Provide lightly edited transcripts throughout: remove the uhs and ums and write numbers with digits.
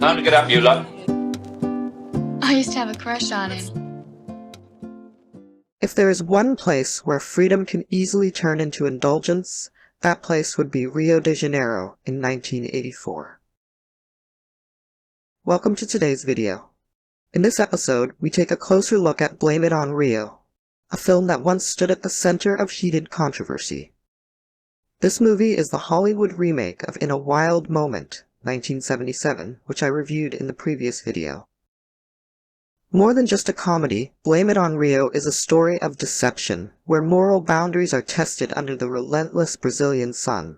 Time to get up, you lot. I used to have a crush on him. If there is one place where freedom can easily turn into indulgence, that place would be Rio de Janeiro in 1984. Welcome to today's video. In this episode, we take a closer look at Blame It on Rio, a film that once stood at the center of heated controversy. This movie is the Hollywood remake of In a Wild Moment, 1977, which I reviewed in the previous video. More than just a comedy, Blame It on Rio is a story of deception, where moral boundaries are tested under the relentless Brazilian sun.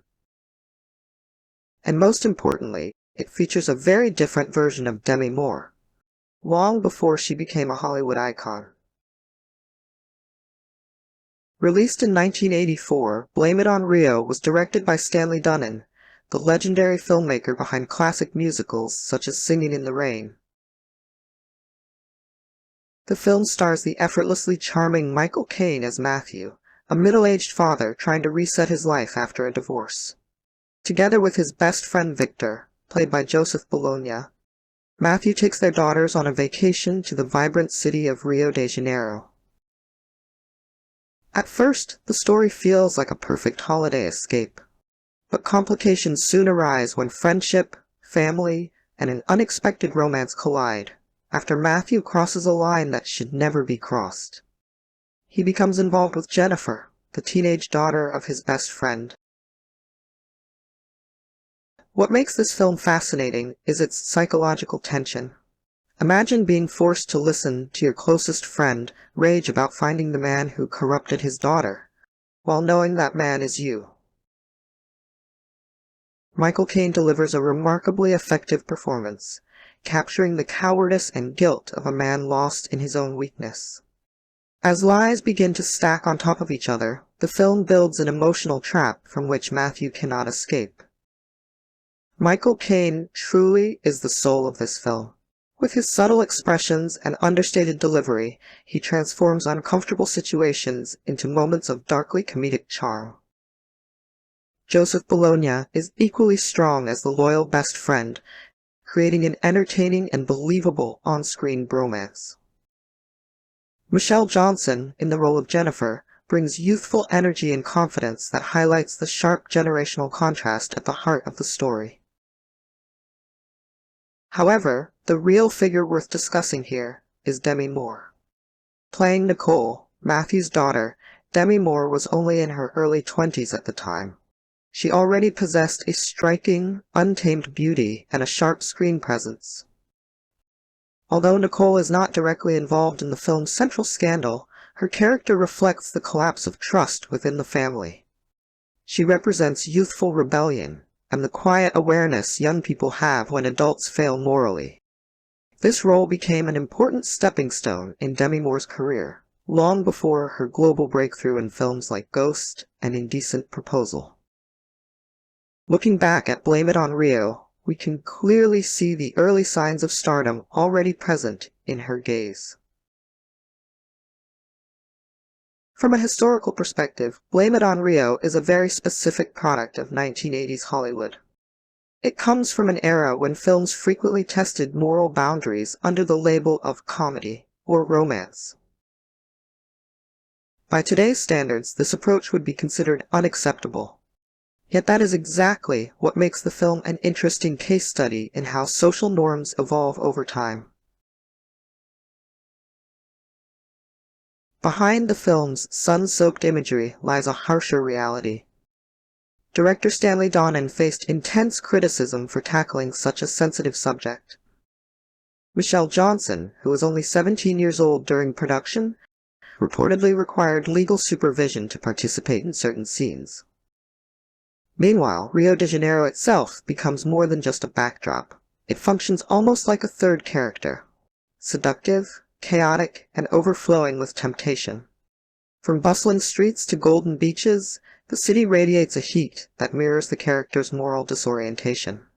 And most importantly, it features a very different version of Demi Moore, long before she became a Hollywood icon. Released in 1984, Blame It on Rio was directed by Stanley Donen, the legendary filmmaker behind classic musicals such as Singing in the Rain. The film stars the effortlessly charming Michael Caine as Matthew, a middle-aged father trying to reset his life after a divorce. Together with his best friend Victor, played by Joseph Bologna, Matthew takes their daughters on a vacation to the vibrant city of Rio de Janeiro. At first, the story feels like a perfect holiday escape, but complications soon arise when friendship, family, and an unexpected romance collide, after Matthew crosses a line that should never be crossed. He becomes involved with Jennifer, the teenage daughter of his best friend. What makes this film fascinating is its psychological tension. Imagine being forced to listen to your closest friend rage about finding the man who corrupted his daughter, while knowing that man is you. Michael Caine delivers a remarkably effective performance, capturing the cowardice and guilt of a man lost in his own weakness. As lies begin to stack on top of each other, the film builds an emotional trap from which Matthew cannot escape. Michael Caine truly is the soul of this film. With his subtle expressions and understated delivery, he transforms uncomfortable situations into moments of darkly comedic charm. Joseph Bologna is equally strong as the loyal best friend, creating an entertaining and believable on-screen bromance. Michelle Johnson, in the role of Jennifer, brings youthful energy and confidence that highlights the sharp generational contrast at the heart of the story. However, the real figure worth discussing here is Demi Moore. Playing Nicole, Matthew's daughter, Demi Moore was only in her early 20s at the time. She already possessed a striking, untamed beauty and a sharp screen presence. Although Nicole is not directly involved in the film's central scandal, her character reflects the collapse of trust within the family. She represents youthful rebellion and the quiet awareness young people have when adults fail morally. This role became an important stepping stone in Demi Moore's career, long before her global breakthrough in films like Ghost and Indecent Proposal. Looking back at Blame It on Rio, we can clearly see the early signs of stardom already present in her gaze. From a historical perspective, Blame It on Rio is a very specific product of 1980s Hollywood. It comes from an era when films frequently tested moral boundaries under the label of comedy or romance. By today's standards, this approach would be considered unacceptable. Yet that is exactly what makes the film an interesting case study in how social norms evolve over time. Behind the film's sun-soaked imagery lies a harsher reality. Director Stanley Donen faced intense criticism for tackling such a sensitive subject. Michelle Johnson, who was only 17 years old during production, reportedly required legal supervision to participate in certain scenes. Meanwhile, Rio de Janeiro itself becomes more than just a backdrop. It functions almost like a third character, seductive, chaotic, and overflowing with temptation. From bustling streets to golden beaches, the city radiates a heat that mirrors the character's moral disorientation.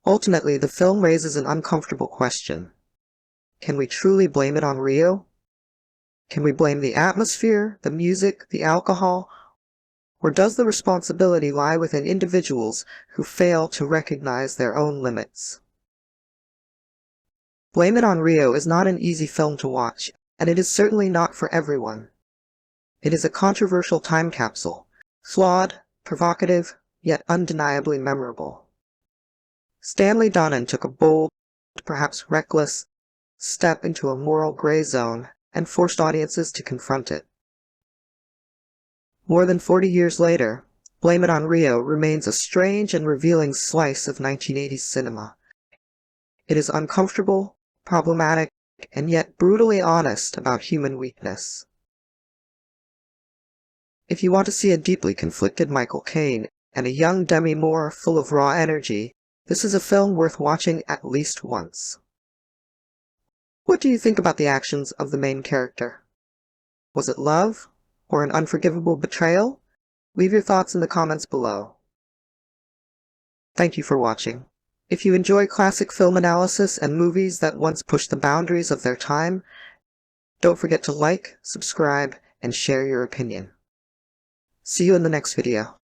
Ultimately, the film raises an uncomfortable question. Can we truly blame it on Rio? Can we blame the atmosphere, the music, the alcohol, Or does the responsibility lie within individuals who fail to recognize their own limits? Blame It on Rio is not an easy film to watch, and it is certainly not for everyone. It is a controversial time capsule, flawed, provocative, yet undeniably memorable. Stanley Donen took a bold, perhaps reckless, step into a moral gray zone and forced audiences to confront it. More than 40 years later, Blame It on Rio remains a strange and revealing slice of 1980s cinema. It is uncomfortable, problematic, and yet brutally honest about human weakness. If you want to see a deeply conflicted Michael Caine and a young Demi Moore full of raw energy, this is a film worth watching at least once. What do you think about the actions of the main character? Was it love, or an unforgivable betrayal? Leave your thoughts in the comments below. Thank you for watching. If you enjoy classic film analysis and movies that once pushed the boundaries of their time, don't forget to like, subscribe, and share your opinion. See you in the next video.